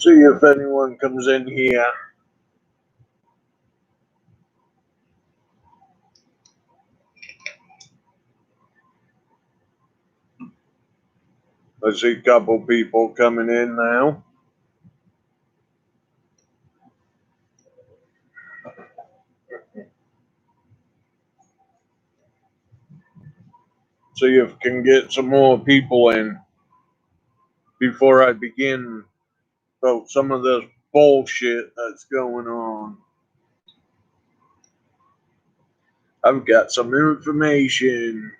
See if anyone comes in here. I see a couple people coming in now. See if I can get some more people in before I begin about some of this bullshit that's going on. I've got some information.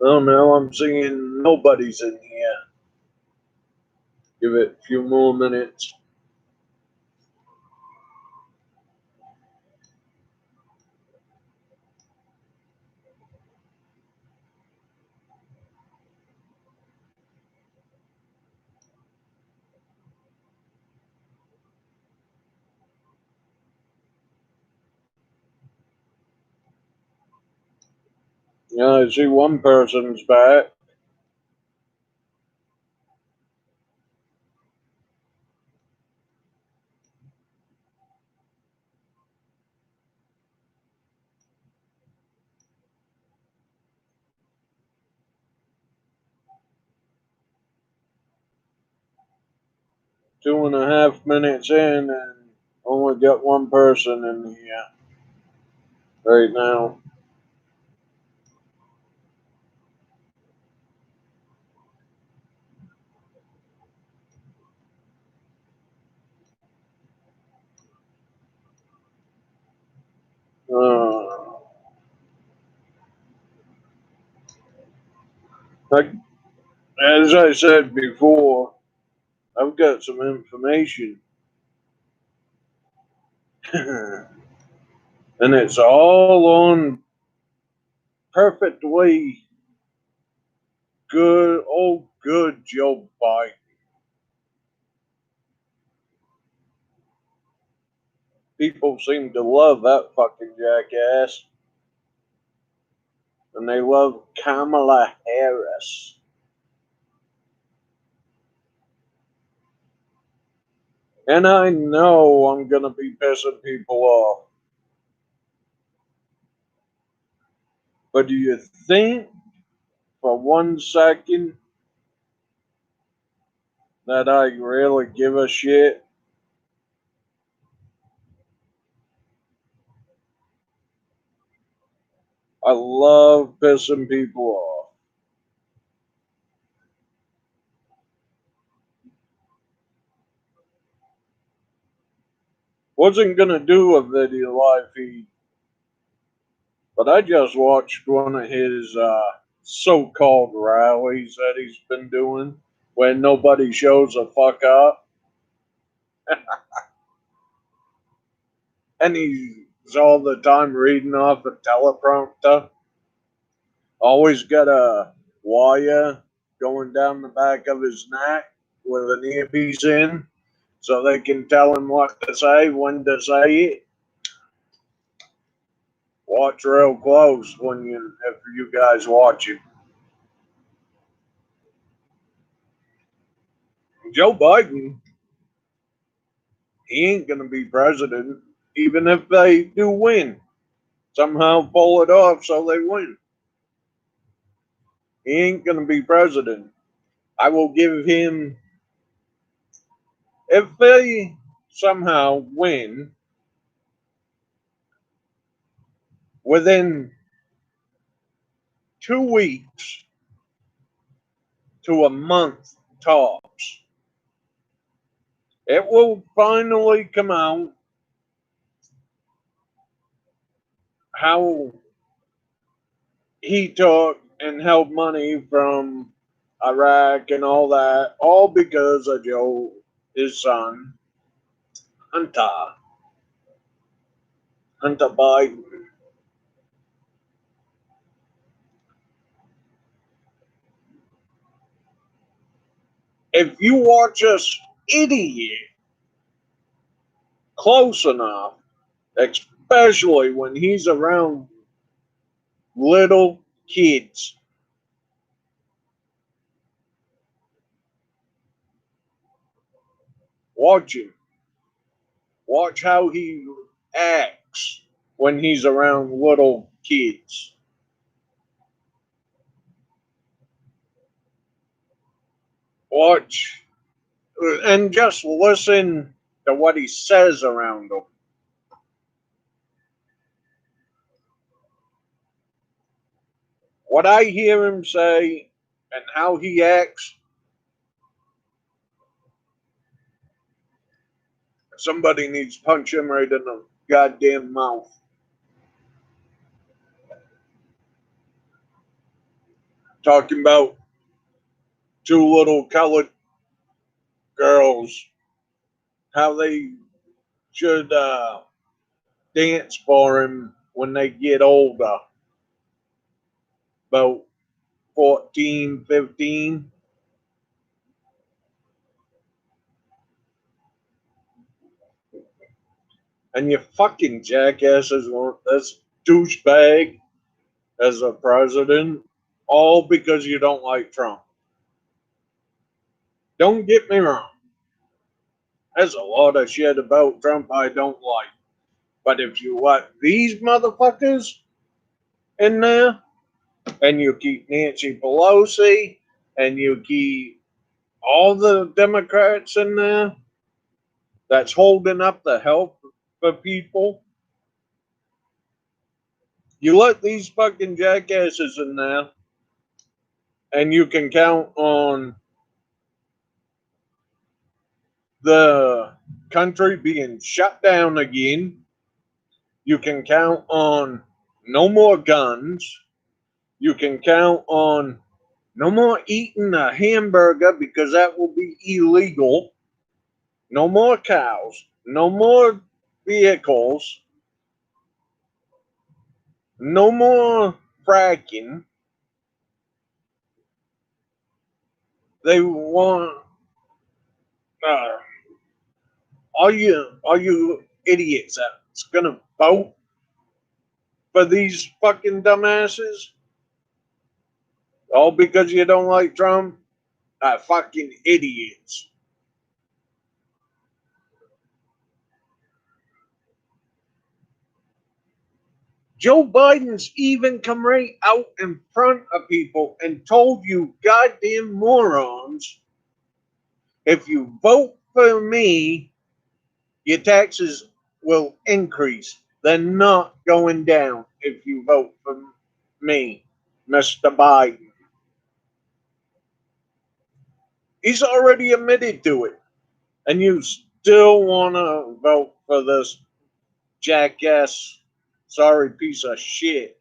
Oh no, I'm seeing nobody's in here. Give it a few more minutes. Yeah, I see one person's back. Two and a half minutes in, and only got one person in here right now. Like, as I said before, I've got some information. And it's all on perfectly good Joe Biden. People seem to love that fucking jackass. And they love Kamala Harris. And I know I'm gonna be pissing people off. But do you think for 1 second that I really give a shit? I love pissing people off. Wasn't gonna do a video live feed, but I just watched one of his so-called rallies that he's been doing when nobody shows a fuck up. And he's all the time reading off a teleprompter. Always got a wire going down the back of his neck with an earpiece in so they can tell him what to say, when to say it. Watch real close if you guys watch it. Joe Biden, he ain't gonna be president, even if they do win. Somehow pull it off so they win. He ain't gonna be president. I will give him, if they somehow win, within 2 weeks to a month tops, it will finally come out how he took and held money from Iraq and all that, all because of Joe, his son, Hunter Biden. If you watch us idiot close enough, especially when he's around little kids. Watch him. Watch how he acts when he's around little kids. Watch and just listen to what he says around them. What I hear him say and how he acts, somebody needs to punch him right in the goddamn mouth. Talking about two little colored girls, how they should dance for him when they get older. About 14, 15. And you fucking jackasses want this douchebag as a president, all because you don't like Trump. Don't get me wrong. There's a lot of shit about Trump I don't like. But if you let these motherfuckers in there, and you keep Nancy Pelosi, and you keep all the Democrats in there that's holding up the health for people, you let these fucking jackasses in there, and you can count on the country being shut down again. You can count on no more guns. You can count on no more eating a hamburger because that will be illegal. No more cows. No more vehicles. No more fracking. They want uh, all you idiots that's gonna vote for these fucking dumbasses, all because you don't like Trump, are fucking idiots. Joe Biden's even come right out in front of people and told you goddamn morons, if you vote for me, your taxes will increase. They're not going down if you vote for me, Mr. Biden. He's already admitted to it. And you still want to vote for this jackass, sorry piece of shit.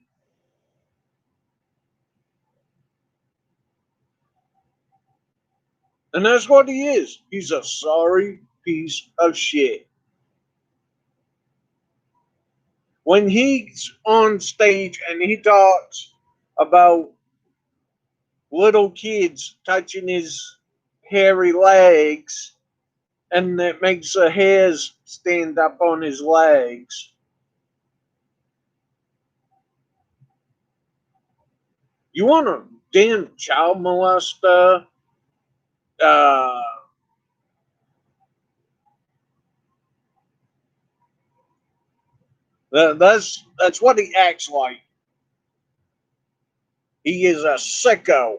And that's what he is. He's a sorry piece of shit. When he's on stage and he talks about little kids touching his hairy legs and it makes the hairs stand up on his legs, you want a damn child molester? Uh, that's what he acts like. He is a sicko.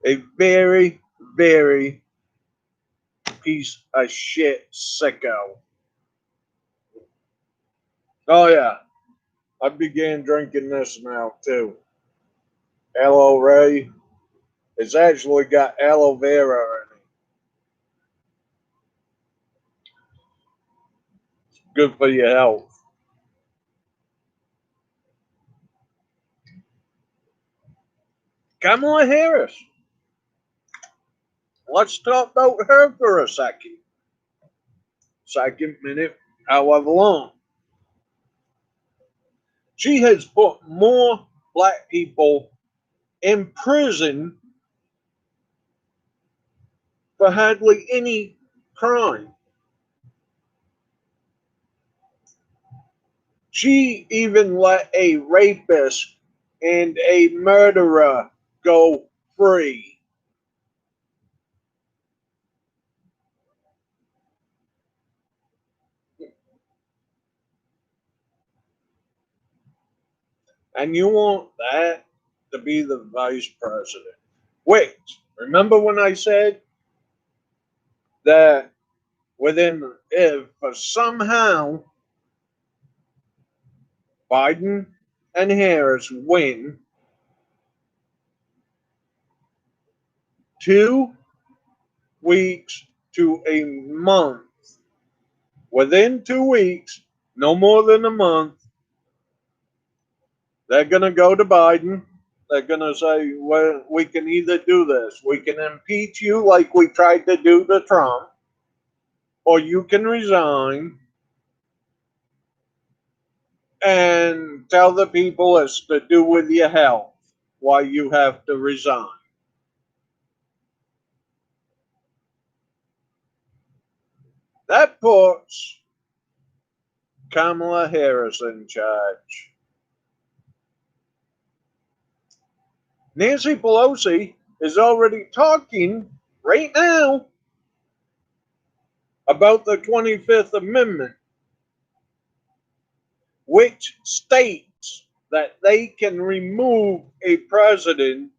A very, very piece of shit sicko. Oh yeah, I began drinking this now too. Aloe Ray. It's actually got aloe vera in it. Good for your health. Kamala Harris. Let's talk about her for a second. Second, minute, however long. She has put more black people in prison for hardly any crime. She even let a rapist and a murderer go free. And you want that to be the vice president. Wait, remember when I said that within, if somehow Biden and Harris win 2 weeks to a month, within 2 weeks, no more than a month, they're going to go to Biden. They're going to say, well, we can either do this. We can impeach you like we tried to do to Trump, or you can resign and tell the people it's to do with your health why you have to resign. That puts Kamala Harris in charge. Nancy Pelosi is already talking right now about the 25th Amendment, which states that they can remove a president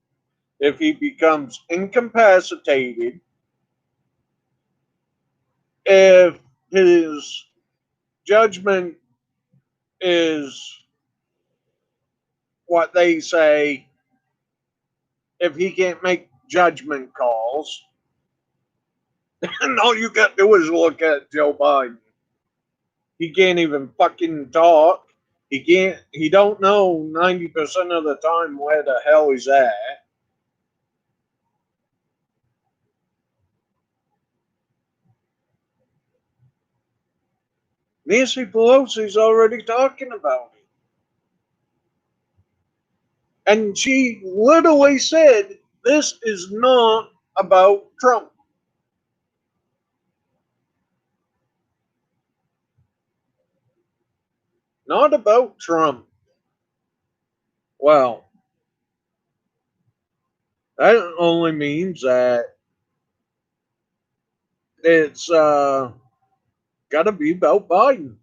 if he becomes incapacitated, if his judgment is what they say, if he can't make judgment calls, and all you got to do is look at Joe Biden. He can't even fucking talk. He don't know 90% of the time where the hell he's at. Nancy Pelosi's already talking about it. And she literally said, this is not about Trump. Not about Trump. Well, that only means that it's got to be about Biden.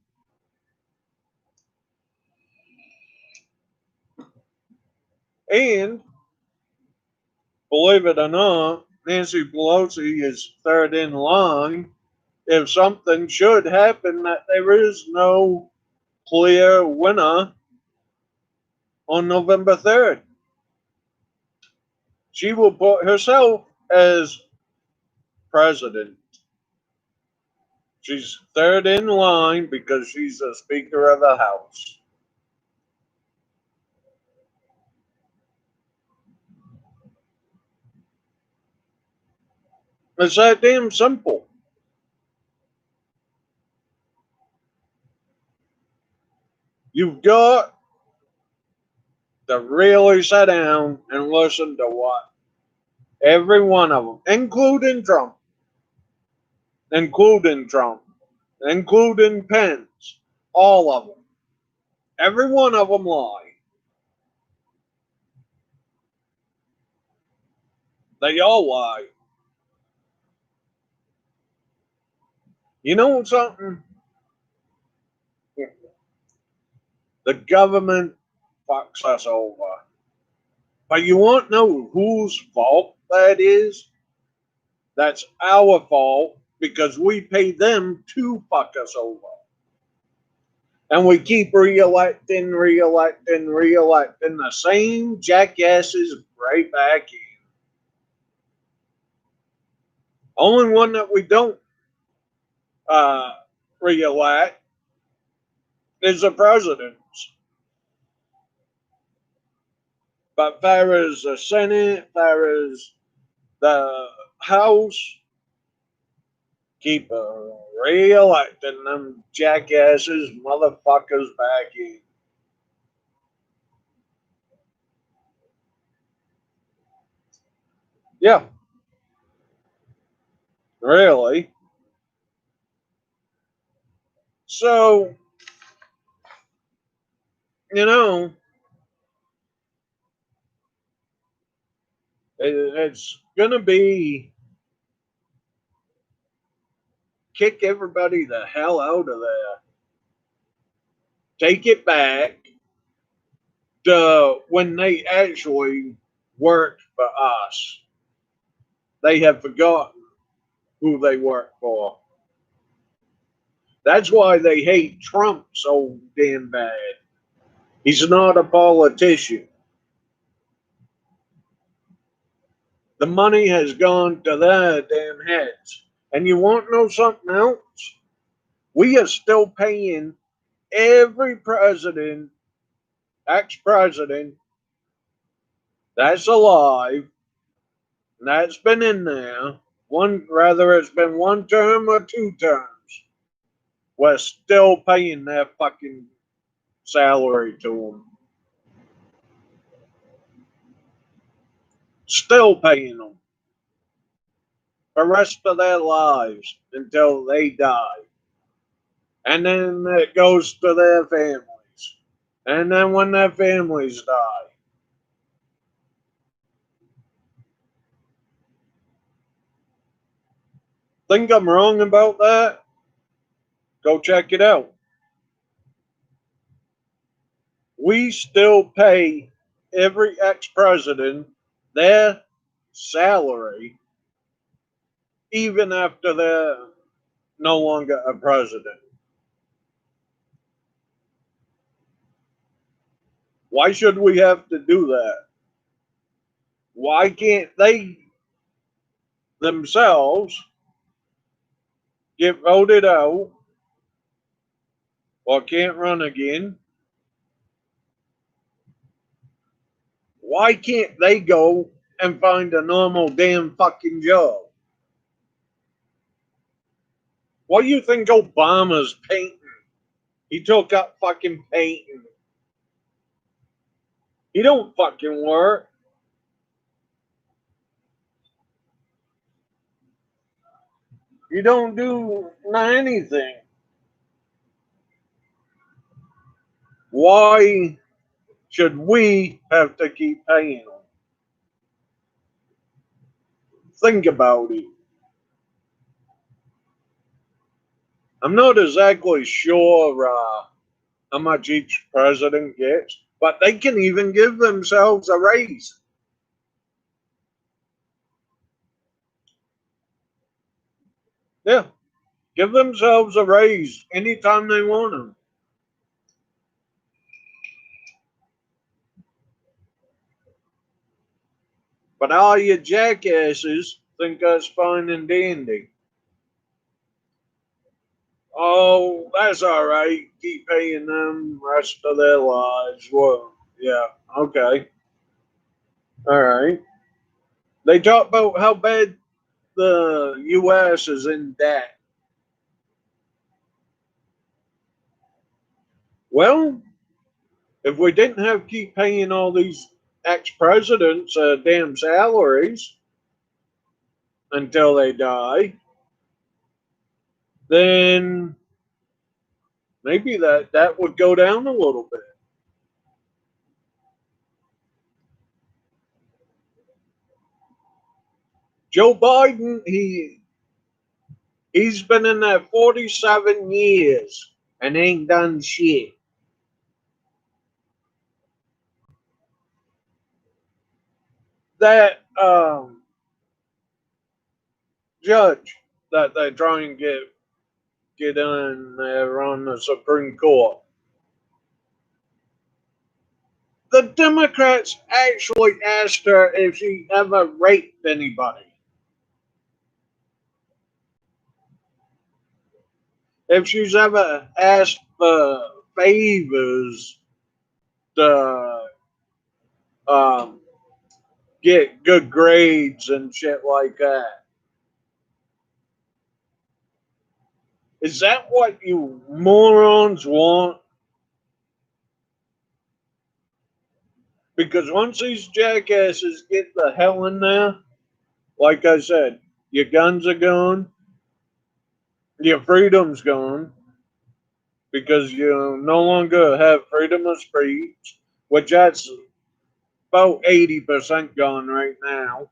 And believe it or not, Nancy Pelosi is third in line if something should happen that there is no clear winner on November 3rd. She will put herself as president. She's third in line because she's the Speaker of the House. It's that damn simple. You've got to really sit down and listen to what every one of them, including Trump, including Pence, all of them. Every one of them lie. They all lie. You know something? The government fucks us over. But you want to know whose fault that is? That's our fault because we pay them to fuck us over. And we keep re-electing the same jackasses right back in. Only one that we don't uh, re-elect is the president. But far as the Senate, far as the House, keep re-electing them jackasses, motherfuckers back in. Yeah, really. So, you know, it's going to be kick everybody the hell out of there, take it back to when they actually worked for us. They have forgotten who they work for. That's why they hate Trump so damn bad. He's not a politician. The money has gone to their damn heads. And you want to know something else? We are still paying every president, ex president that's alive, and that's been in there, one rather it's been one term or two terms. We're still paying their fucking salary to them. Still paying them the rest of their lives until they die. And then it goes to their families. And then when their families die. Think I'm wrong about that? Go check it out. We still pay every ex president their salary even after they're no longer a president. Why should we have to do that? Why can't they themselves get voted out or can't run again? Why can't they go and find a normal damn fucking job? What do you think Obama's painting? He took up fucking painting. He don't fucking work. You don't do anything. Why should we have to keep paying them? Think about it. I'm not exactly sure how much each president gets, but they can even give themselves a raise. Yeah, give themselves a raise anytime they want them. But all you jackasses think that's fine and dandy. Oh, that's all right. Keep paying them the rest of their lives. Well, yeah, okay. All right. They talk about how bad the U.S. is in debt. Well, if we didn't have to keep paying all these ex-presidents damn salaries until they die, then maybe that would go down a little bit. Joe Biden, he's been in there 47 years and ain't done shit. That judge that they're trying to get in there on the Supreme Court. The Democrats actually asked her if she ever raped anybody. If she's ever asked for favors to um, get good grades and shit like that. Is that what you morons want? Because once these jackasses get the hell in there, like I said, your guns are gone, your freedom's gone, because you no longer have freedom of speech, which that's about 80% gone right now.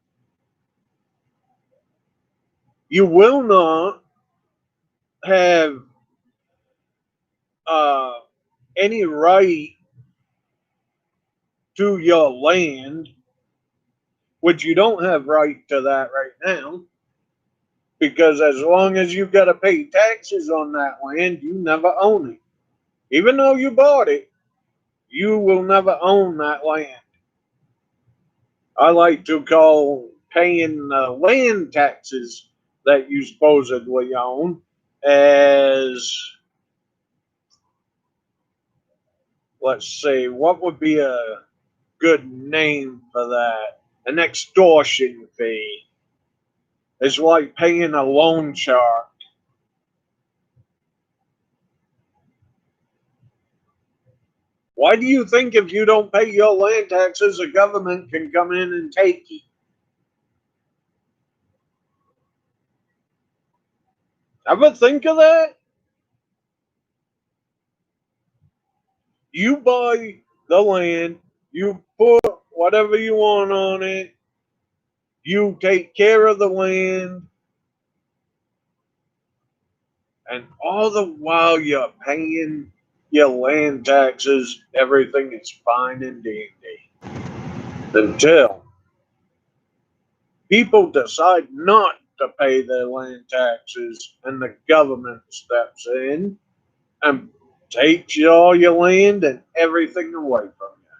You will not have uh, any right to your land, which you don't have right to that right now, because as long as you've got to pay taxes on that land, you never own it. Even though you bought it, you will never own that land. I like to call paying land taxes that you supposedly own as, let's see, what would be a good name for that? An extortion fee. It's like paying a loan shark. Why do you think if you don't pay your land taxes, the government can come in and take you? Ever think of that? You buy the land, you put whatever you want on it, you take care of the land, and all the while you're paying your land taxes, everything is fine and dandy. Until people decide not to pay their land taxes and the government steps in and takes all your land and everything away from you.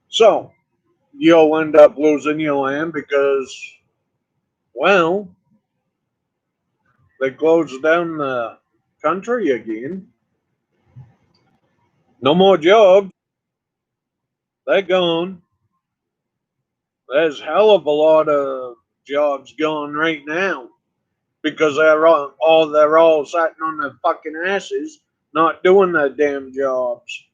So you'll end up losing your land because, well, they closed down the country again. No more jobs. They're gone. There's hell of a lot of jobs gone right now because they're all sitting on their fucking asses, not doing their damn jobs.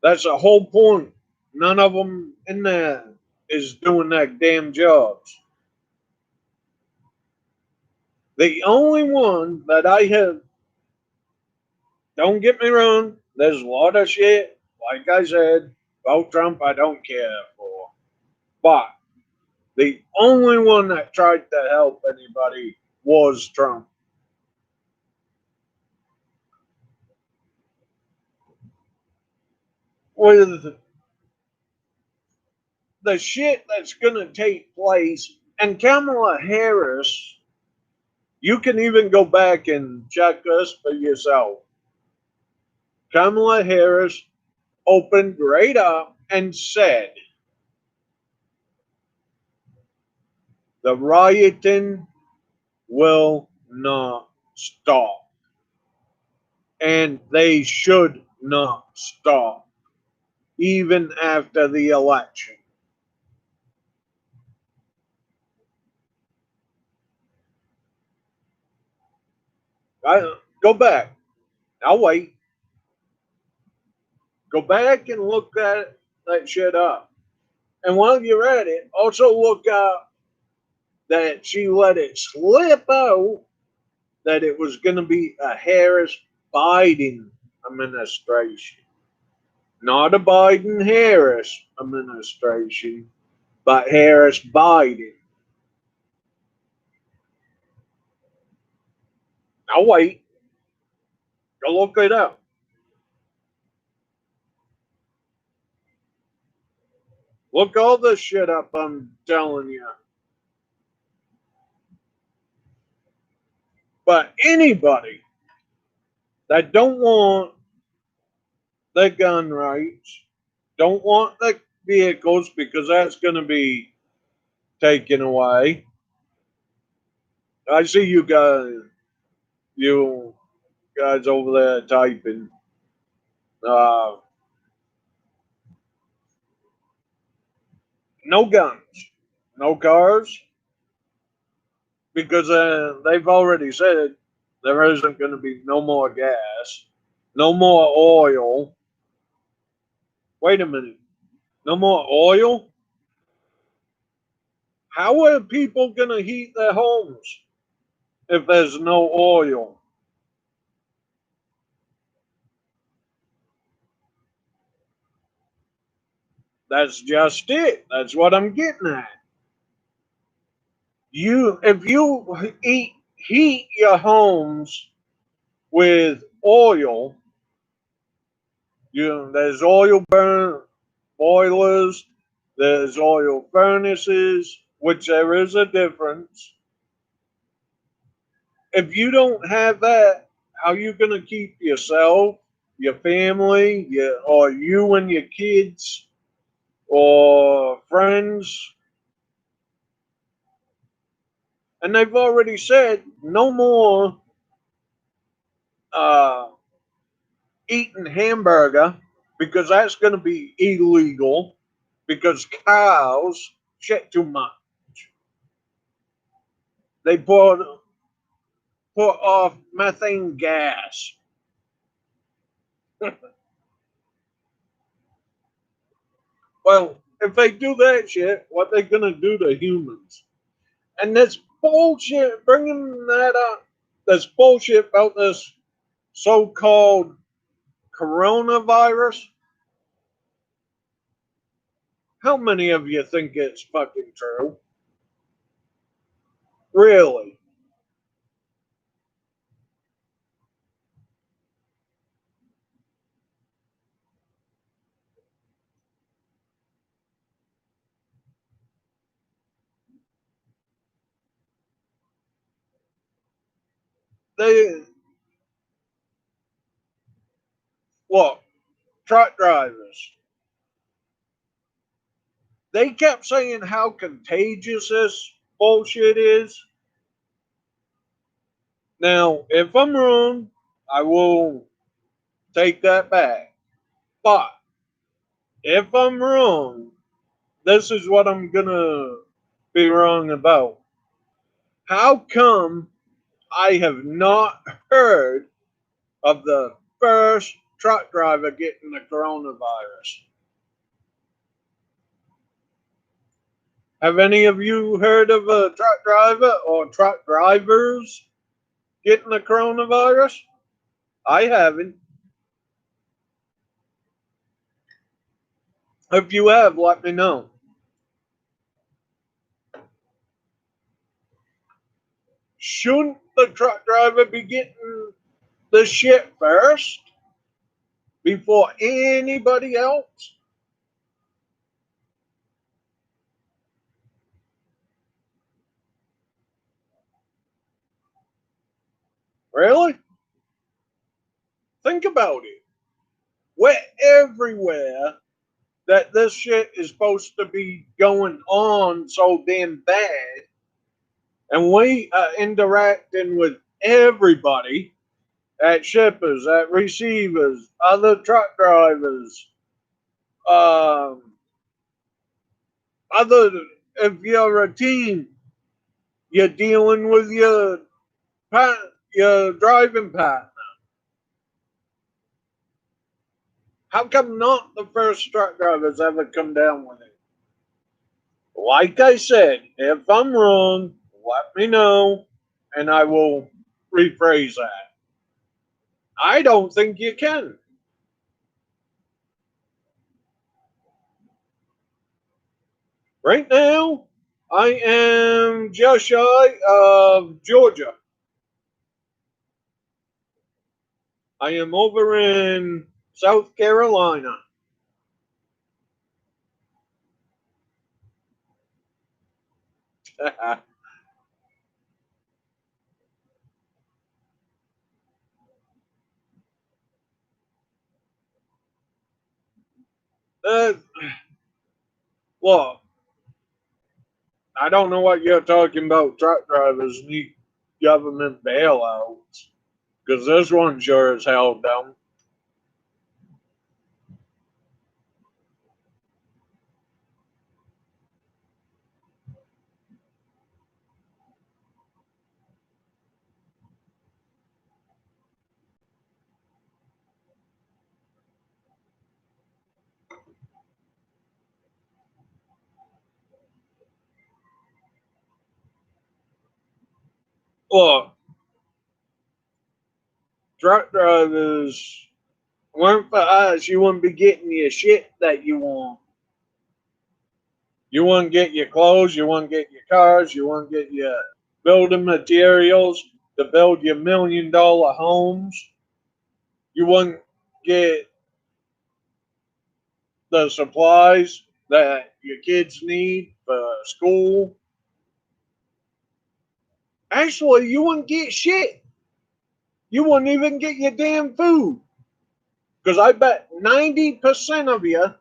That's the whole point. None of them in there is doing their damn jobs. The only one that I have, don't get me wrong, there's a lot of shit, like I said, about Trump I don't care for. But the only one that tried to help anybody was Trump. With the shit that's going to take place, and Kamala Harris, you can even go back and check this for yourself. Kamala Harris opened right up and said the rioting will not stop. And they should not stop, even after the election. Go back. I'll wait. Go back and look that shit up. And while you're at it, also look up that she let it slip out that it was going to be a Harris Biden administration. Not a Biden Harris administration, but Harris Biden. I'll wait. Go look it up. Look all this shit up, I'm telling you. But anybody that don't want the gun rights, don't want the vehicles because that's going to be taken away. I see you guys over there typing. Uh, no guns, no cars, because they've already said there isn't going to be no more gas, no more oil. Wait a minute. No more oil? How are people going to heat their homes if there's no oil? That's just it. That's what I'm getting at. If you heat your homes with oil, there's oil burn boilers, there's oil furnaces, which there is a difference. If you don't have that, how are you going to keep yourself, your family, or you and your kids or friends? And they've already said no more uh, eating hamburger because that's going to be illegal because cows shit too much. They put off methane gas. Well, if they do that shit, what they gonna do to humans? And this bullshit, bringing that up, this bullshit about this so-called coronavirus. How many of you think it's fucking true? Really? They look, truck drivers. They kept saying how contagious this bullshit is. Now, if I'm wrong, I will take that back. But if I'm wrong, this is what I'm gonna be wrong about. How come I have not heard of the first truck driver getting the coronavirus? Have any of you heard of a truck driver or truck drivers getting the coronavirus? I haven't. If you have, let me know. Shouldn't the truck driver be getting the shit first before anybody else? Really? Think about it. We're everywhere that this shit is supposed to be going on so damn bad, and we are interacting with everybody at shippers, at receivers, other truck drivers, um, other. If you're a team, you're dealing with your driving partner. How come not the first truck drivers ever come down with it? Like I said, if I'm wrong, let me know, and I will rephrase that. I don't think you can. Right now, I am just shy of Georgia. I am over in South Carolina. uh, Look, I don't know what you're talking about. Truck drivers need government bailouts because this one sure as hell don't. Look, truck drivers weren't for us. You wouldn't be getting your shit that you want. You wouldn't get your clothes. You wouldn't get your cars. You wouldn't get your building materials to build your $1 million homes. You wouldn't get the supplies that your kids need for school. Actually, you wouldn't get shit. You wouldn't even get your damn food. Because I bet 90% of you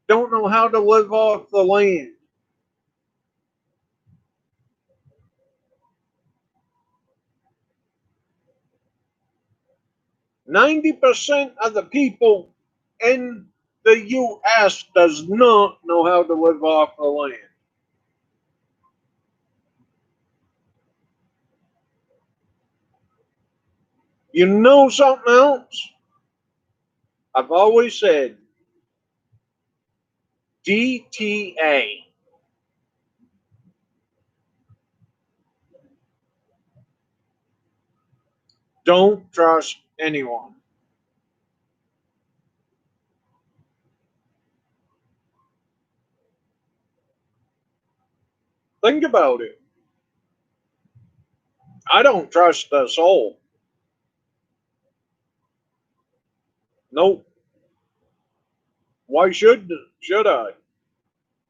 don't know how to live off the land. %90 of the people in the U.S. does not know how to live off the land. You know something else? I've always said DTA. Don't trust anyone. Think about it. I don't trust a soul. Nope. Why should I?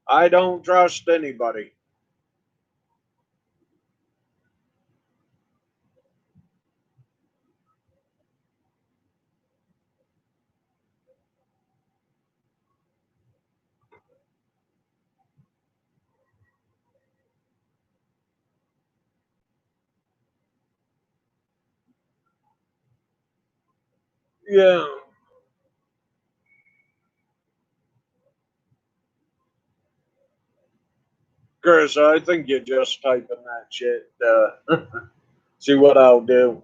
I don't trust anybody. Yeah, Chris, I think you're just typing that shit. See what I'll do.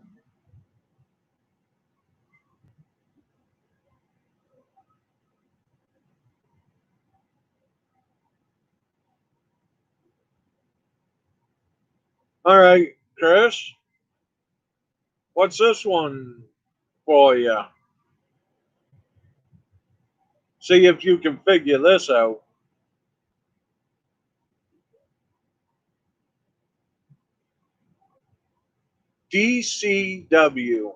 All right, Chris, what's this one for you? See if you can figure this out. DCW.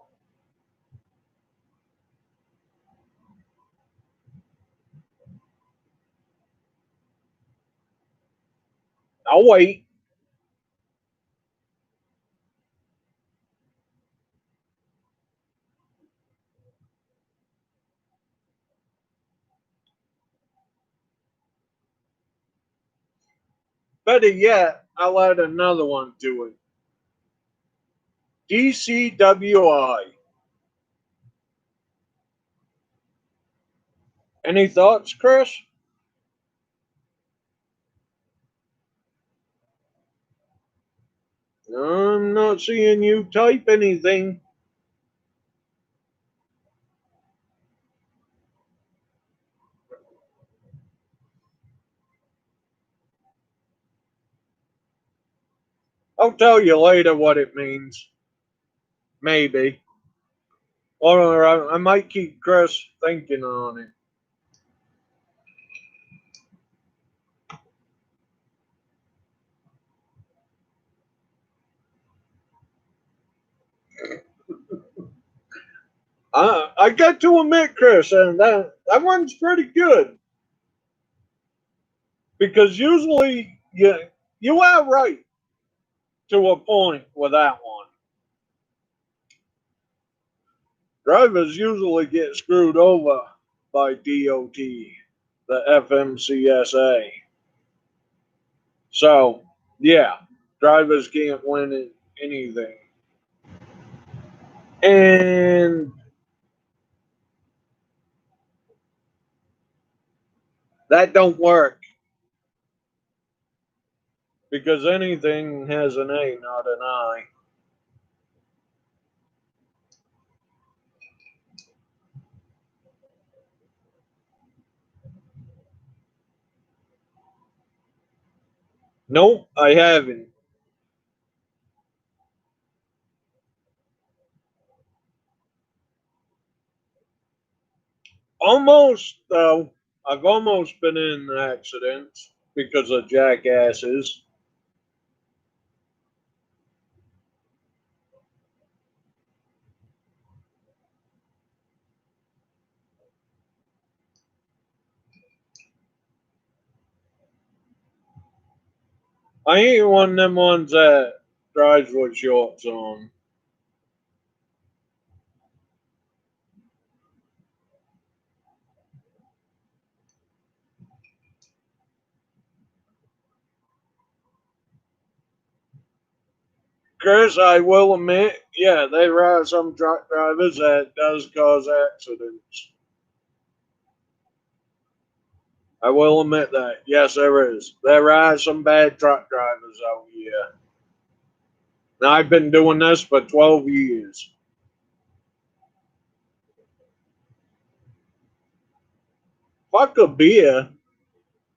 I'll wait. Better yet, I'll add another one to it. DCWI. Any thoughts, Chris? I'm not seeing you type anything. I'll tell you later what it means. Maybe. Or I might keep Chris thinking on it. I got to admit, Chris, and that one's pretty good because usually you are right to a point with that one. Drivers usually get screwed over by DOT, the FMCSA. So yeah, drivers can't win anything, and that don't work because anything has an A, not an I. Nope, I haven't. Almost, though. I've almost been in accidents because of jackasses. I ain't one of them ones that drives with shorts on. Chris, I will admit, yeah, there are some truck drivers that does cause accidents. I will admit that. Yes, there is. There are some bad truck drivers out here. And I've been doing this for 12 years. Fuck a beer.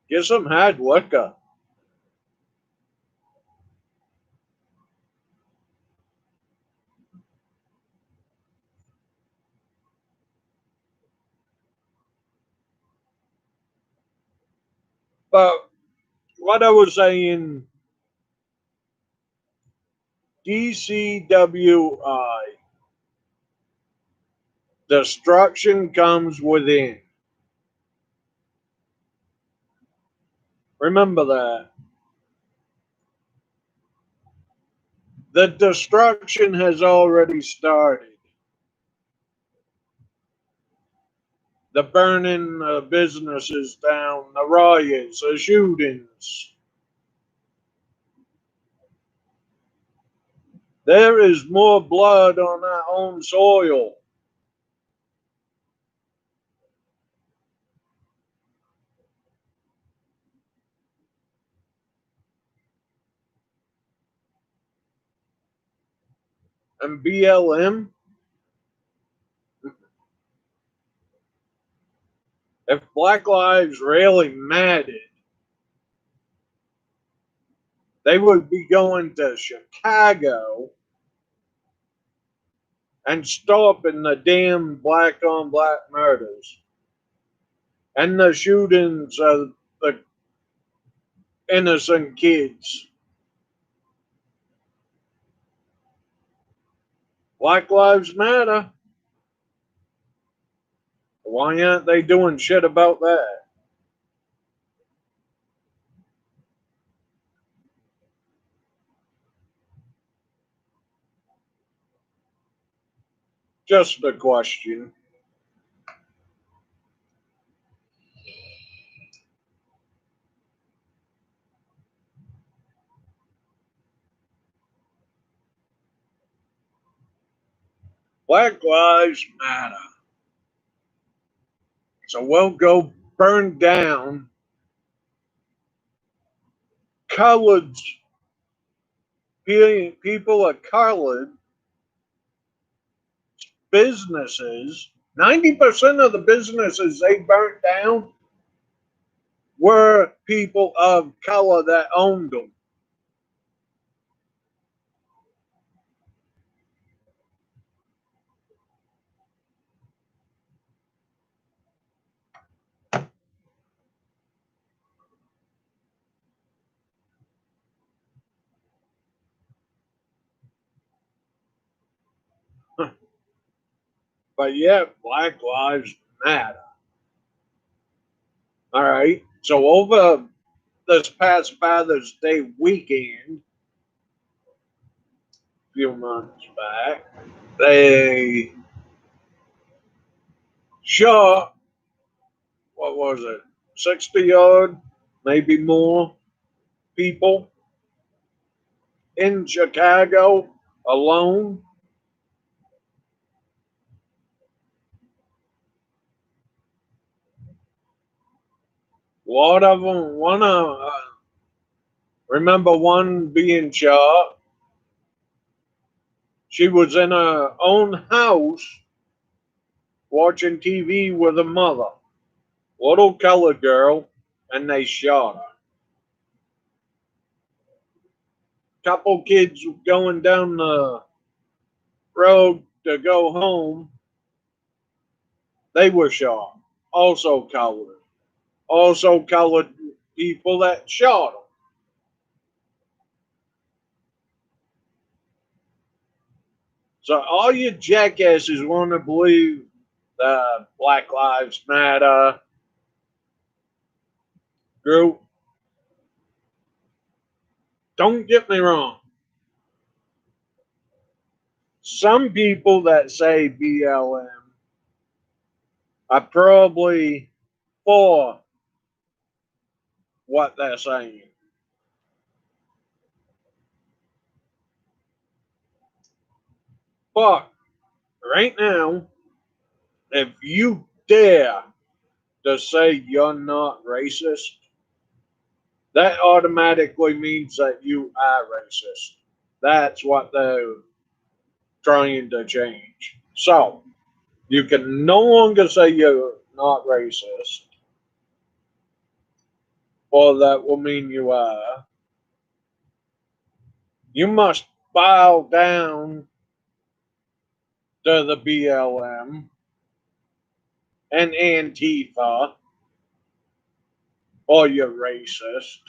Get some hard liquor. But what I was saying, DCWI, destruction comes within. Remember that. The destruction has already started. The burning of businesses down, the riots, the shootings. There is more blood on our own soil. And BLM, if Black Lives really mattered, they would be going to Chicago and stopping the damn black on black murders and the shootings of the innocent kids. Black Lives Matter. Why aren't they doing shit about that? Just a question. Black Lives Matter. So we'll go burn down colored people of colored businesses. 90% of the businesses they burnt down were people of color that owned them. But yet, Black Lives Matter. All right. So over this past Father's Day weekend, a few months back, they shot, what was it, 60 odd, maybe more people in Chicago alone. A lot of them, remember one being shot. She was in her own house watching TV with her mother, little colored girl, and they shot her. Couple kids going down the road to go home, they were shot. also colored. Also colored people that shot them. So all you jackasses want to believe the Black Lives Matter group. Don't get me wrong. Some people that say BLM are probably for what they're saying. But right now, if you dare to say you're not racist, that automatically means that you are racist. That's what they're trying to change. So, you can no longer say you're not racist, or that will mean you are. You must bow down to the BLM and Antifa, or you're racist.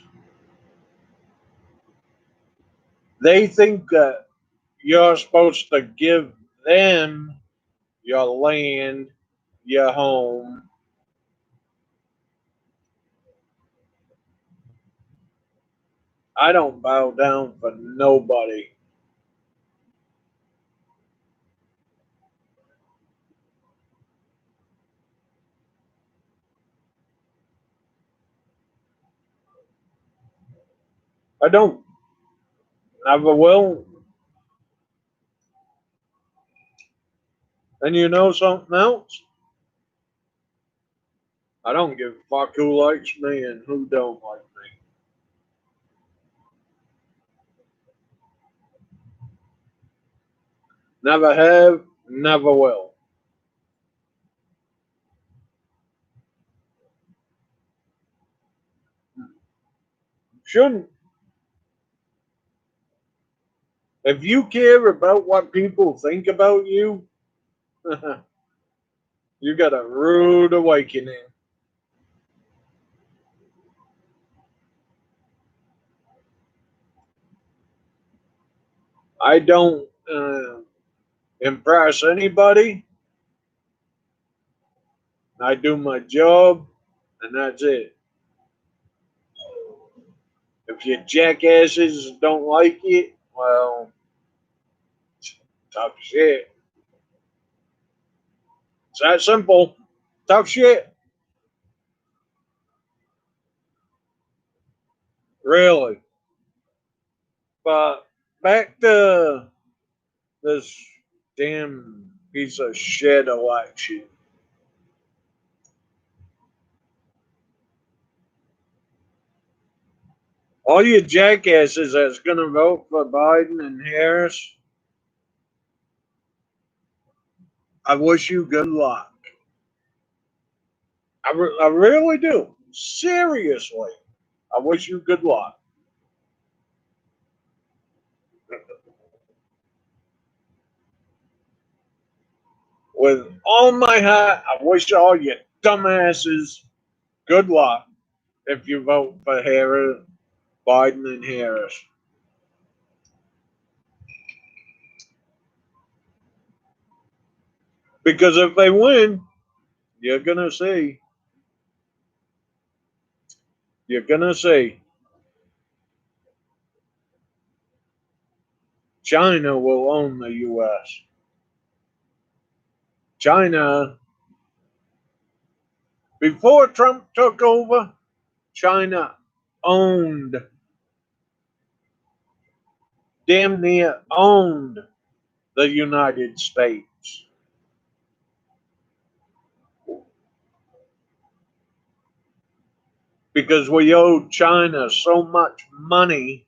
They think that you're supposed to give them your land, your home. I don't bow down for nobody. I don't. Never will. And you know something else? I don't give a fuck who likes me and who don't like me. Never have, never will. Shouldn't. If you care about what people think about you, you got a rude awakening. I don't impress anybody. I do my job, and that's it. If you jackasses don't like it, well, tough shit. It's that simple. Tough shit. Really. But back to this damn piece of shit election. All you jackasses that's going to vote for Biden and Harris, I wish you good luck. I really do. Seriously. I wish you good luck. With all my heart, I wish all you dumbasses good luck if you vote for Harris, Biden and Harris. Because if they win, you're going to see. You're going to see. China will own the U.S. China, before Trump took over, China owned, damn near owned the United States. Because we owed China so much money.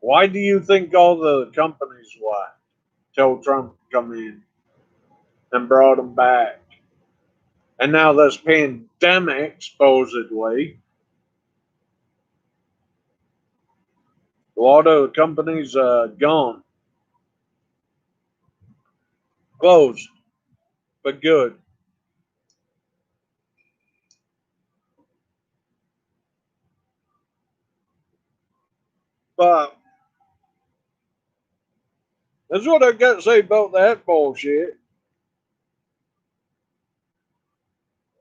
Why do you think all the companies left till Trump come in and brought them back? And now this pandemic, supposedly, a lot of the companies are gone, closed. for good. But that's what I got to say about that bullshit.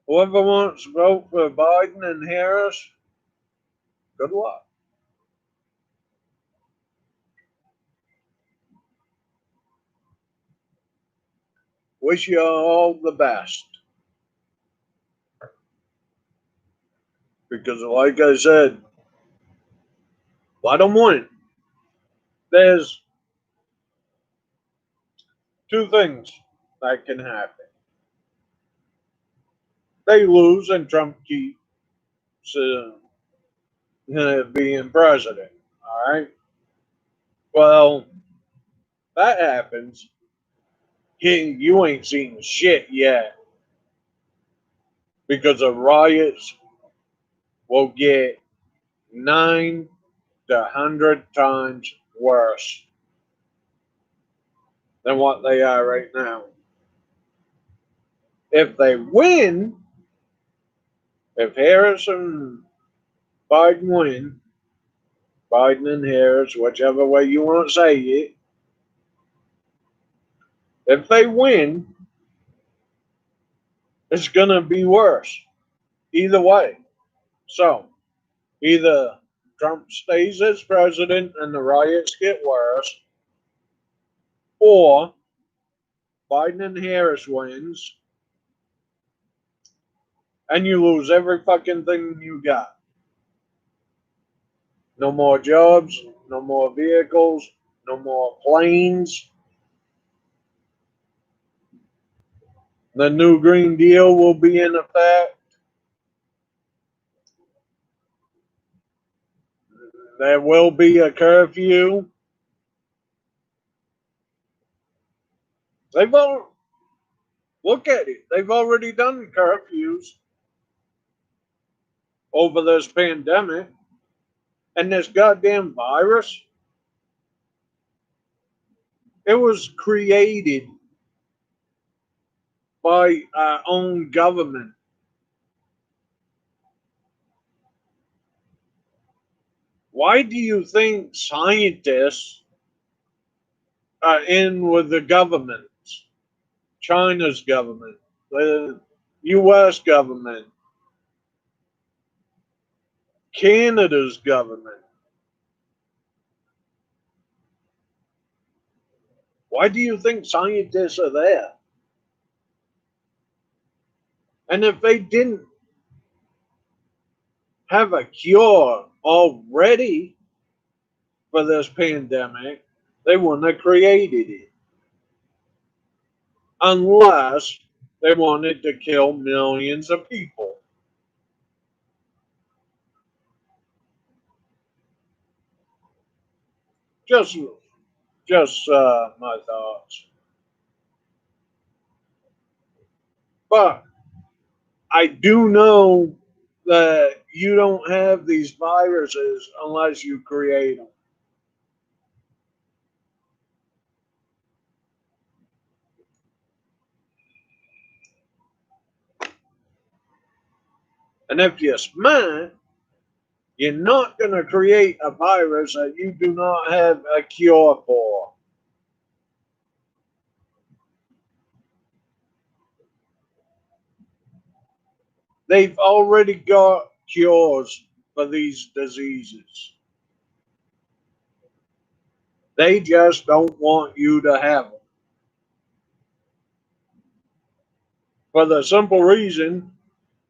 Whoever wants to vote for Biden and Harris, good luck. Wish you all the best. Because, like I said, let them win. There's two things that can happen. They lose and Trump keeps being president. All right. Well, that happens. You ain't seen shit yet because the riots will get 9 to 100 times worse than what they are right now. If they win, if Harris and Biden win, Biden and Harris, whichever way you want to say it, if they win, it's going to be worse. Either way. So, either Trump stays as president and the riots get worse, or Biden and Harris wins and you lose every fucking thing you got. No more jobs, no more vehicles, no more planes. The new Green Deal will be in effect. There will be a curfew. They've all look at it. They've already done curfews over this pandemic and this goddamn virus. It was created by our own government. Why do you think scientists are in with the government? China's government, the US government, Canada's government. Why do you think scientists are there? And if they didn't have a cure already for this pandemic, they wouldn't have created it. Unless they wanted to kill millions of people. Just, just my thoughts. But I do know that you don't have these viruses unless you create them. And if you're smart, you're not going to create a virus that you do not have a cure for. They've already got cures for these diseases. They just don't want you to have them. For the simple reason,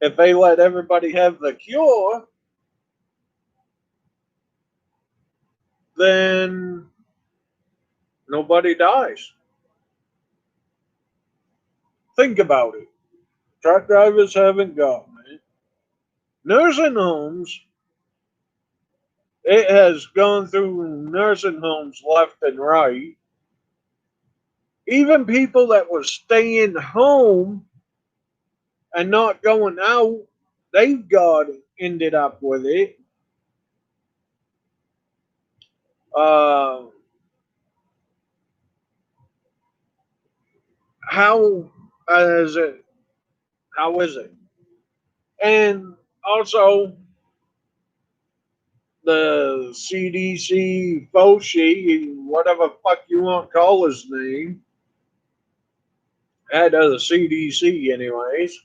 if they let everybody have the cure, then nobody dies. Think about it. Truck drivers haven't got it. Nursing homes, it has gone through nursing homes left and right. Even people that were staying home and not going out, they've got ended up with it. Uh, how Is it? How is it? And also the CDC Fauci, whatever fuck you want to call his name, head of the CDC, anyways,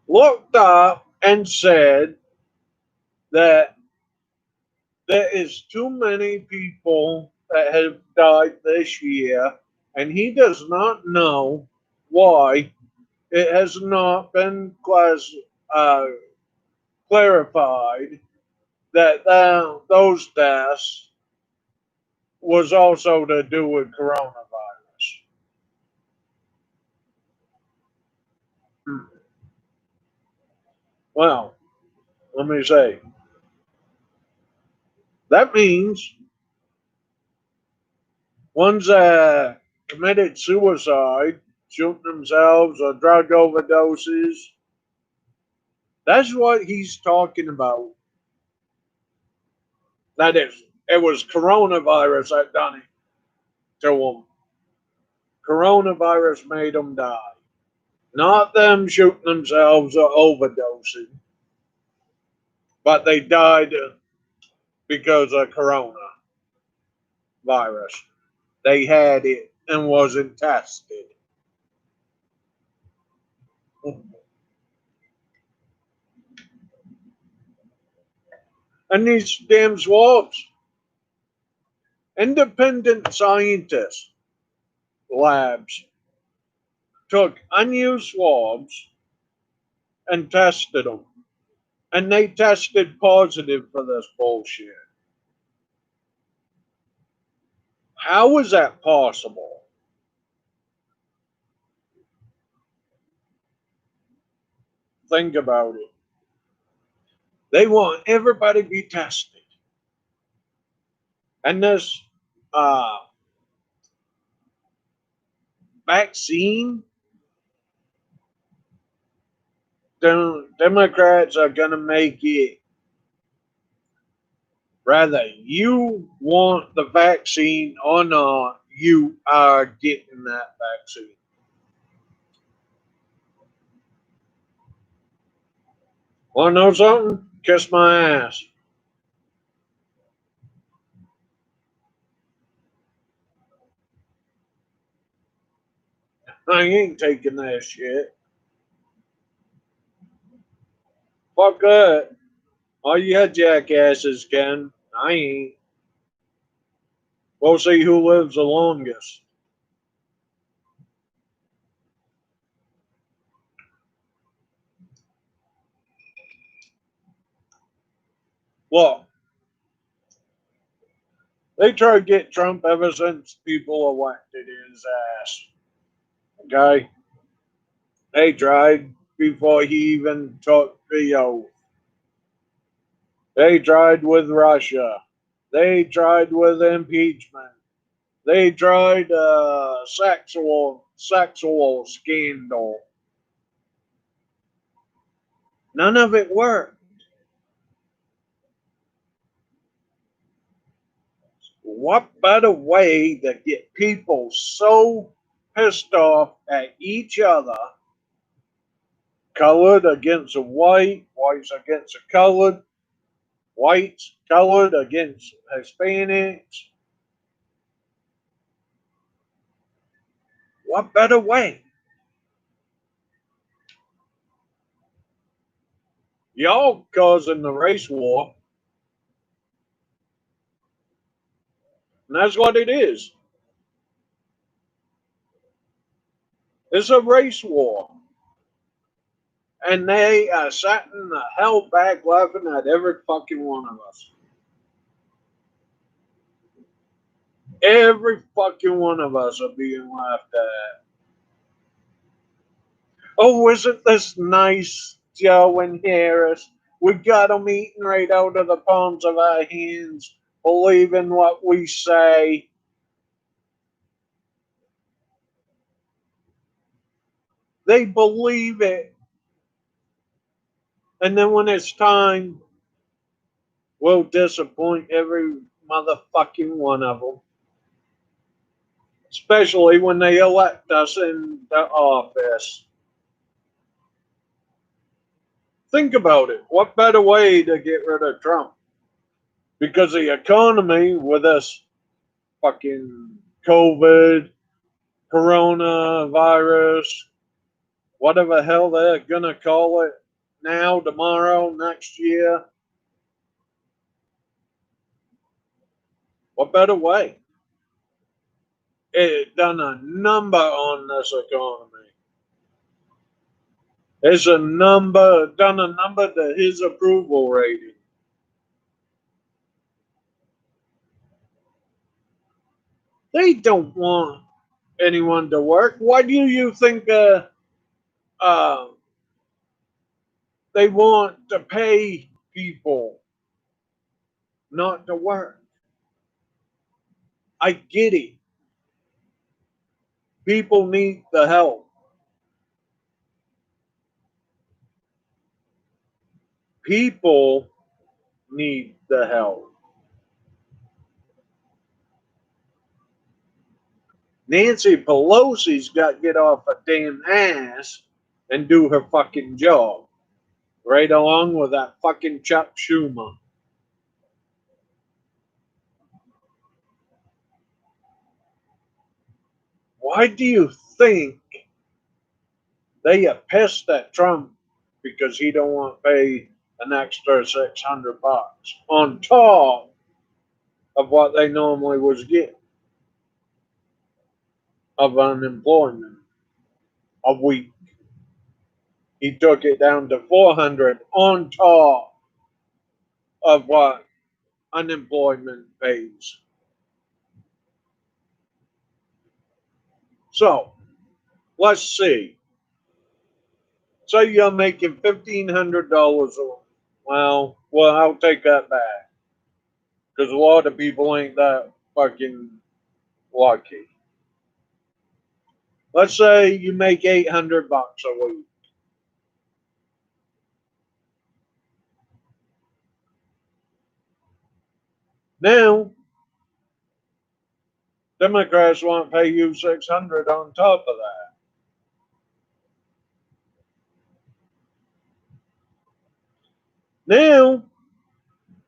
looked up and said that there is too many people that have died this year, and he does not know why it has not been uh, clarified that those deaths was also to do with coronavirus. Well, let me say, that means ones that committed suicide, shooting themselves, or drug overdoses, that's what he's talking about. That is, it was coronavirus that done it to them. Coronavirus made them die. Not them shooting themselves or overdosing, but they died because of coronavirus. They had it and wasn't tested. And these damn swabs, independent scientists, labs, took unused swabs and tested them. And they tested positive for this bullshit. How is that possible? Think about it. They want everybody to be tested. And this uh, vaccine, the Democrats are going to make it rather you want the vaccine or not, you are getting that vaccine. Want to know something? Kiss my ass. I ain't taking that shit. Fuck that. All you jackasses can. I ain't. We'll see who lives the longest. Look, they tried to get Trump ever since people elected his ass. Okay? They tried before he even took the oath. They tried with Russia. They tried with impeachment. They tried sexual scandal. None of it worked. What better way to get people so pissed off at each other, colored against a white, whites against a colored, whites colored against Hispanics? What better way? Y'all causing the race war, and that's what it is. It's a race war. And they are sitting the hell back laughing at every fucking one of us. Every fucking one of us are being laughed at. Oh, isn't this nice, Joe and Harris? We got them eating right out of the palms of our hands, believing what we say. They believe it. And then when it's time, we'll disappoint every motherfucking one of them. especially when they elect us into office. Think about it. What better way to get rid of Trump? Because the economy with this fucking COVID, coronavirus, whatever the hell they're gonna call it now, tomorrow, next year. What better way? It done a number on this economy. It's done a number to his approval rating. They don't want anyone to work. Why do you think uh, they want to pay people not to work? I get it. People need the help. People need the help. Nancy Pelosi's got to get off her damn ass and do her fucking job. Right along with that fucking Chuck Schumer. Why do you think they are pissed at Trump because he don't want to pay an extra $600 on top of what they normally was getting of unemployment a week? He took it down to 400 on top of what unemployment pays. So let's see. Say you're making $1,500 a week. Well, I'll take that back because a lot of people ain't that fucking lucky. Let's say you make $800 a week. Now, Democrats want to pay you 600 on top of that. Now,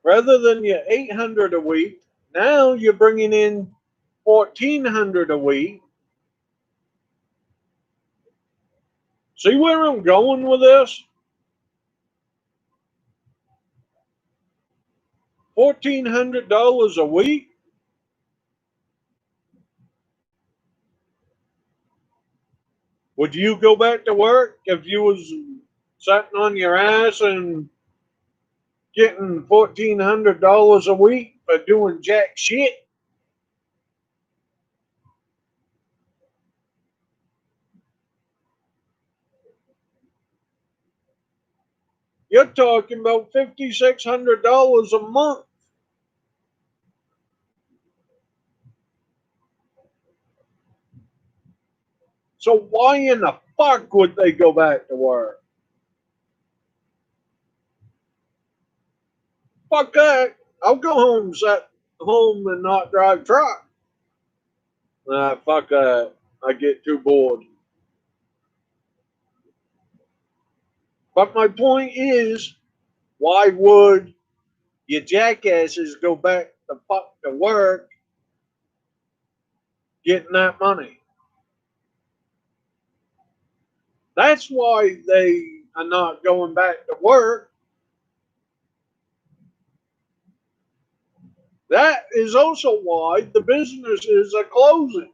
rather than your 800 a week, now you're bringing in 1,400 a week. See where I'm going with this? $1,400 a week. Would you go back to work if you was sitting on your ass and getting $1,400 a week for doing jack shit? You're talking about $5,600 a month. So why in the fuck would they go back to work? Fuck that. I'll go home, sit home and not drive truck. Nah, fuck that. I get too bored. But my point is, why would you jackasses go back the fuck to work getting that money? That's why they are not going back to work. That is also why the businesses are closing.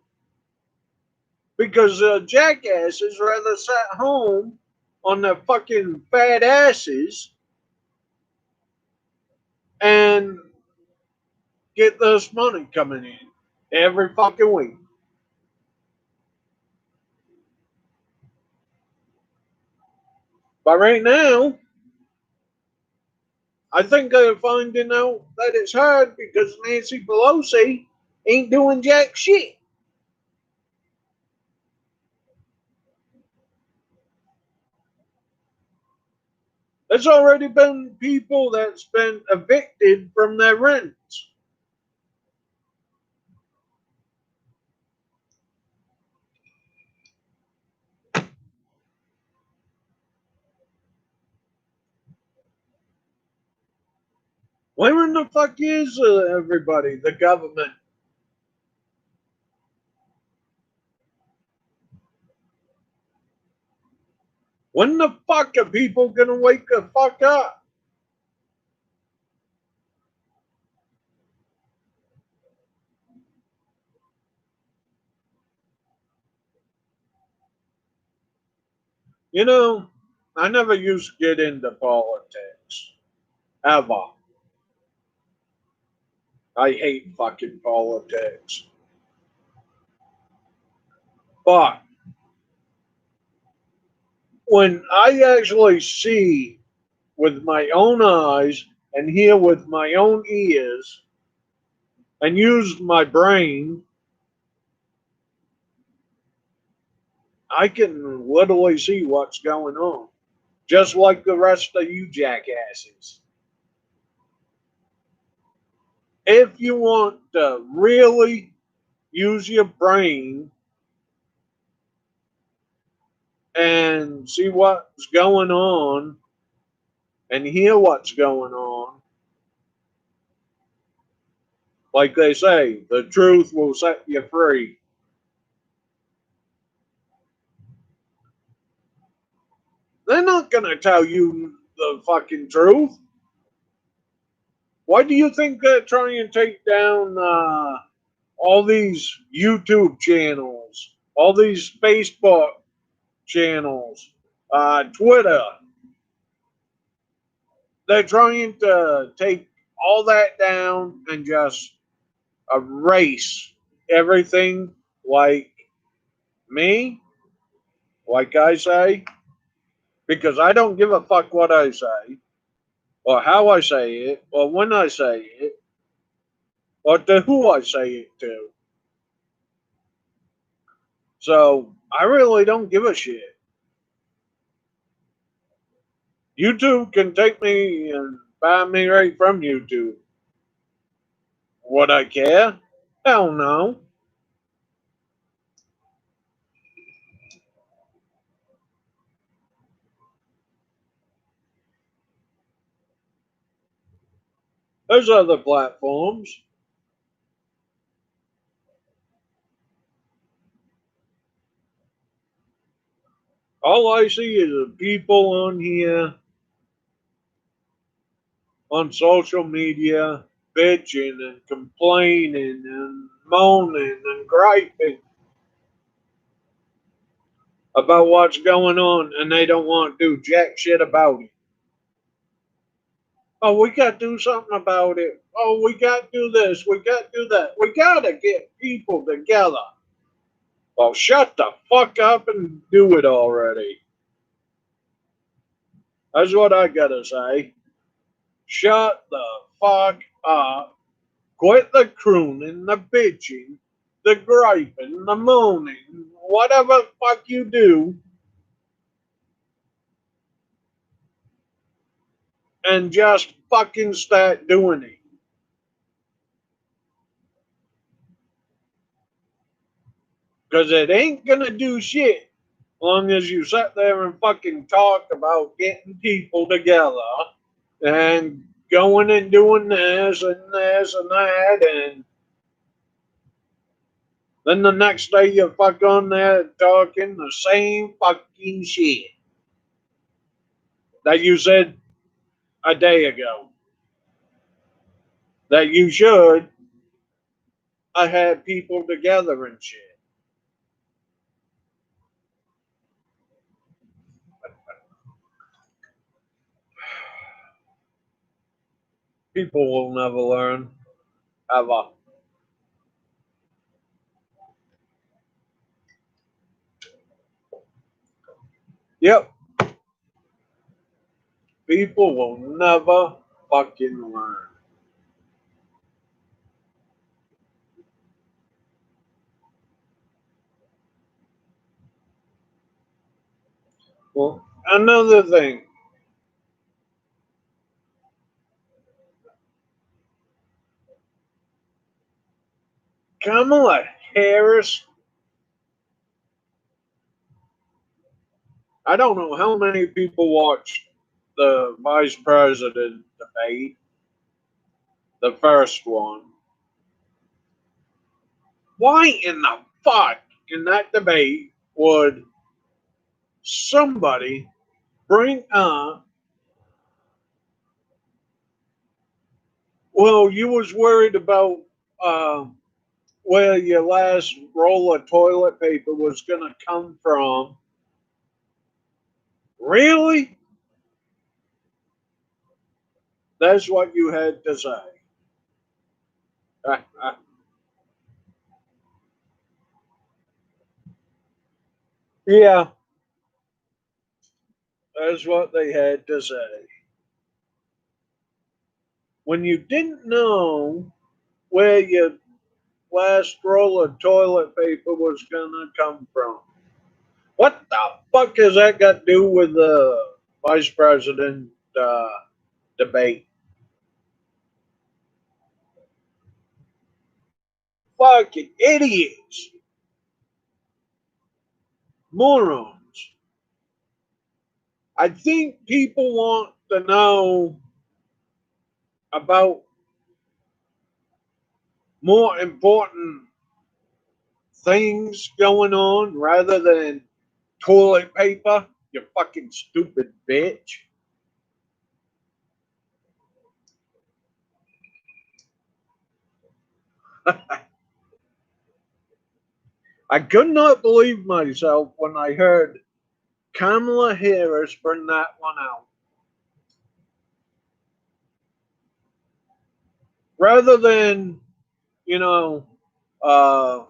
Because jackasses rather sat home on their fucking fat asses and get this money coming in every fucking week. But right now, I think they're finding out that it's hard because Nancy Pelosi ain't doing jack shit. There's already been people that's been evicted from their rents. Where in the fuck is everybody? The government. When the fuck are people gonna wake the fuck up? You know, I never used to get into politics. Ever. I hate fucking politics. But when I actually see with my own eyes and hear with my own ears and use my brain, I can literally see what's going on. Just like the rest of you jackasses. If you want to really use your brain and see what's going on and hear what's going on, like they say, the truth will set you free. They're not going to tell you the fucking truth. Why do you think they're trying to take down all these YouTube channels, all these Facebook channels, Twitter? They're trying to take all that down and just erase everything like me, like I say, because I don't give a fuck what I say, or how I say it, or when I say it, or to who I say it to. So I really don't give a shit. YouTube can take me and ban me right from YouTube. Would I care? Hell no. There's other platforms. All I see is the people on here on social media bitching and complaining and moaning and griping about what's going on, and they don't want to do jack shit about it. Oh, we got to do something about it. Oh, we got to do this. We got to do that. We got to get people together. Well, shut the fuck up and do it already. That's what I got to say. Shut the fuck up. Quit the crooning, the bitching, the griping, the moaning, whatever the fuck you do, and just fucking start doing it. Because it ain't gonna do shit long as you sit there and fucking talk about getting people together and going and doing this and this and that, and then the next day you're fuck on there talking the same fucking shit that you said a day ago. That you should have had people together and shit. People will never learn, ever. Yep, people will never fucking learn. Well, another thing, Kamala Harris, I don't know how many people watched the vice president debate, the first one. Why in the fuck in that debate would somebody bring up, well, you was worried about uh, where your last roll of toilet paper was going to come from? Really? That's what you had to say. Yeah, that's what they had to say. When you didn't know where your last roll of toilet paper was going to come from. What the fuck has that got to do with the vice president debate? Fucking idiots. Morons. I think people want to know about more important things going on rather than toilet paper, you fucking stupid bitch. I could not believe myself when I heard Kamala Harris bring that one out. Rather than, you know, uh,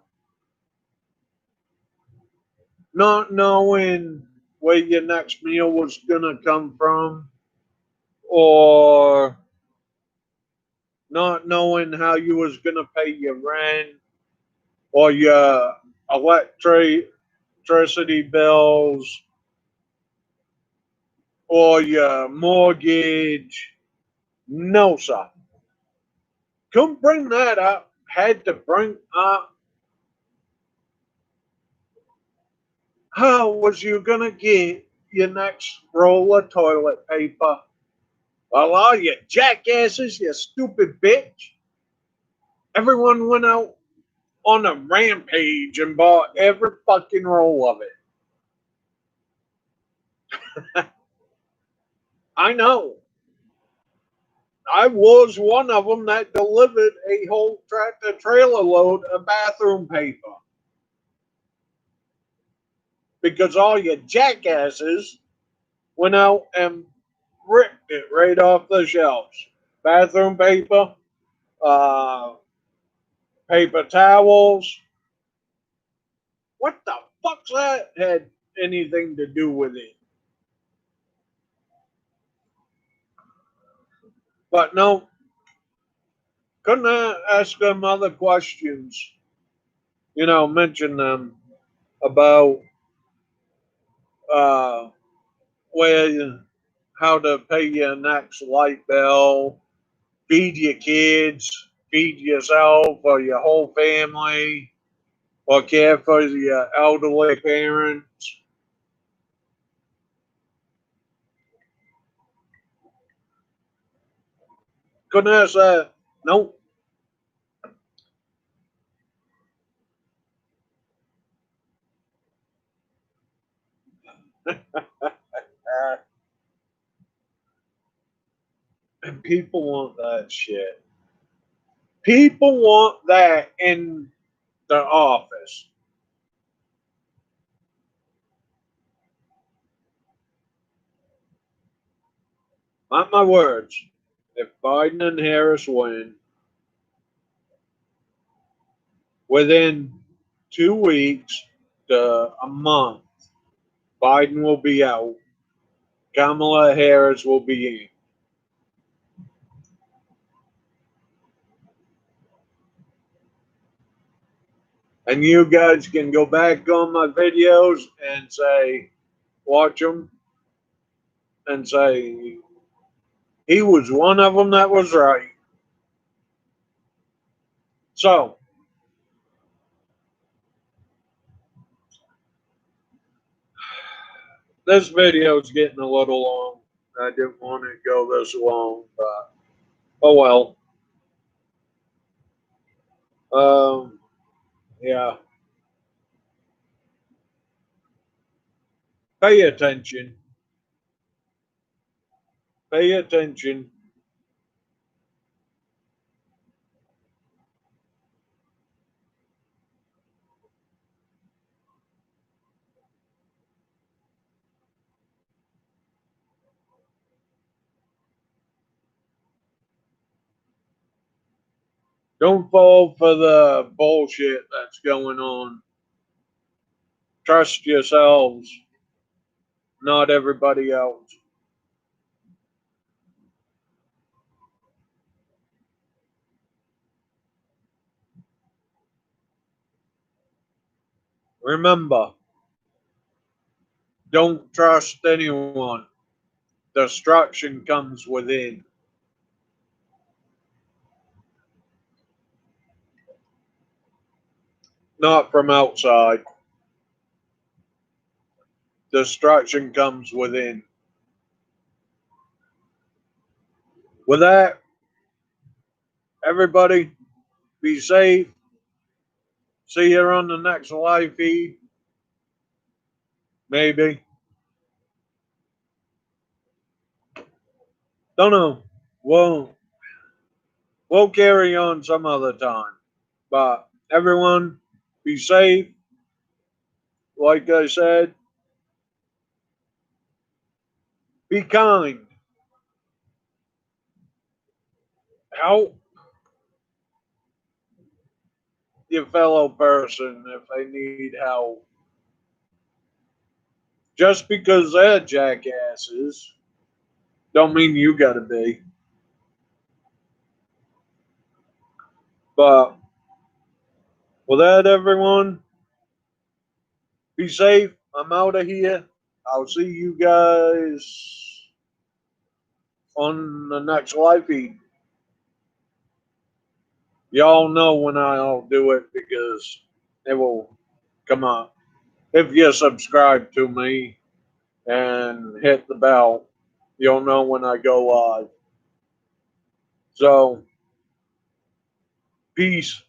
not knowing where your next meal was going to come from, or not knowing how you was going to pay your rent or your electricity bills or your mortgage. No, sir. Couldn't bring that up. Had to bring up how was you going to get your next roll of toilet paper? Well, all you jackasses, you stupid bitch. Everyone went out on a rampage and bought every fucking roll of it. I know. I was one of them that delivered a whole tractor trailer load of bathroom paper. Because all you jackasses went out and ripped it right off the shelves. Bathroom paper, uh, paper towels. What the fuck's that had anything to do with it? But no, couldn't I ask them other questions? Mention them about uh, where, how to pay your next light bill, feed your kids, feed yourself or your whole family, or care for your elderly parents. Couldn't ask that. Nope. And people want that shit. People want that in the office. Not my words. If Biden and Harris win, within 2 weeks to a month, Biden will be out. Kamala Harris will be in. And you guys can go back on my videos and say, watch them and say, he was one of them that was right. So, this video is getting a little long. I didn't want to go this long, but oh well. Yeah. Pay attention. Pay attention. Don't fall for the bullshit that's going on. Trust yourselves, not everybody else. Remember, don't trust anyone. Destruction comes within, not from outside. Destruction comes within. With that, everybody, be safe. See you on the next live feed. Maybe. Don't know. We'll carry on some other time. But everyone, be safe. Like I said, be kind. Help your fellow person if they need help. Just because they're jackasses, don't mean you gotta be. But with that, everyone, be safe. I'm out of here. I'll see you guys on the next live feed. Y'all know when I'll do it because it will come up. If you subscribe to me and hit the bell, you'll know when I go live. So, peace.